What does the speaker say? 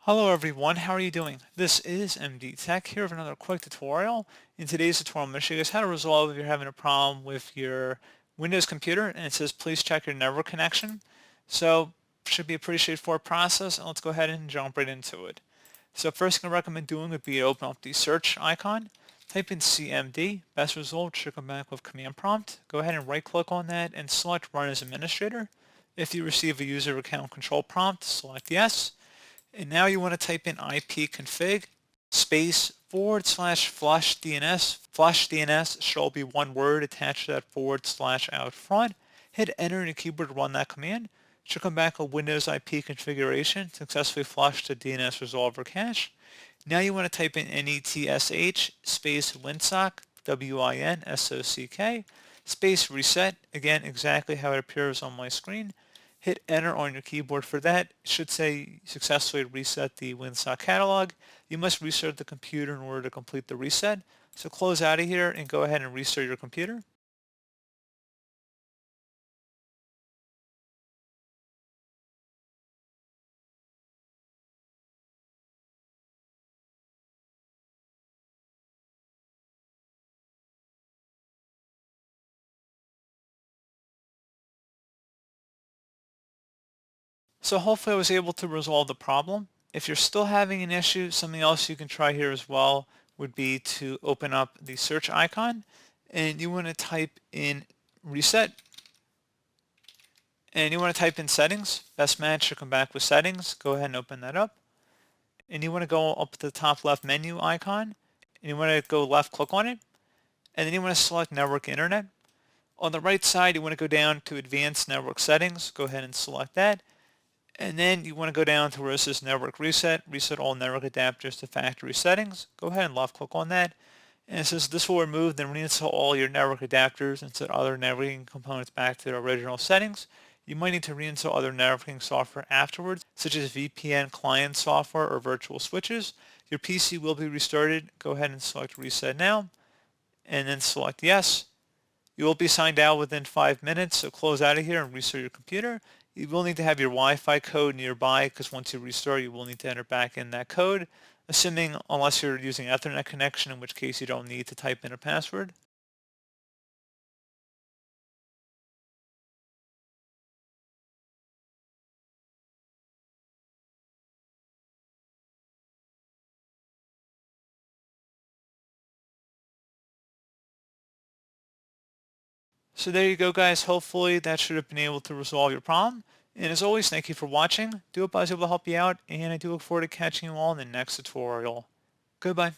Hello everyone, how are you doing? This is MD Tech here with another quick tutorial. In today's tutorial, I'm going to show you guys how to resolve if you're having a problem with your Windows computer and it says please check your network connection. So should be a pretty straightforward process, and let's go ahead and jump right into it. So first thing I recommend doing would be to open up the search icon, type in CMD, best result should come back with command prompt. Go ahead and right click on that and select run as administrator. If you receive a user account control prompt, select yes. And now you want to type in ipconfig space / flush DNS. Flush DNS shall be one word attached to that / out front. Hit enter on your keyboard to run that command. It should come back a Windows IP configuration successfully flushed to DNS resolver cache. Now you want to type in netsh space winsock winsock space reset. Again, exactly how it appears on my screen. Hit enter on your keyboard for that. It should say successfully reset the Winsock catalog. You must restart the computer in order to complete the reset. So close out of here and go ahead and restart your computer. So hopefully I was able to resolve the problem. If you're still having an issue, something else you can try here as well would be to open up the search icon and you want to type in reset and you want to type in settings. Best match should come back with settings. Go ahead and open that up. And you want to go up to the top left menu icon and you want to go left click on it and then you want to select network internet. On the right side you want to go down to advanced network settings. Go ahead and select that. And then you want to go down to where it says network reset, reset all network adapters to factory settings. Go ahead and left click on that. And it says this will remove then reinstall all your network adapters and set other networking components back to their original settings. You might need to reinstall other networking software afterwards, such as VPN client software or virtual switches. Your PC will be restarted. Go ahead and select reset now, and then select yes. You will be signed out within 5 minutes, so close out of here and restart your computer. You will need to have your Wi-Fi code nearby because once you restart, you will need to enter back in that code, assuming unless you're using Ethernet connection, in which case you don't need to type in a password. So there you go, guys. Hopefully that should have been able to resolve your problem. And as always, thank you for watching. Do hope I was able to help you out, and I do look forward to catching you all in the next tutorial. Goodbye.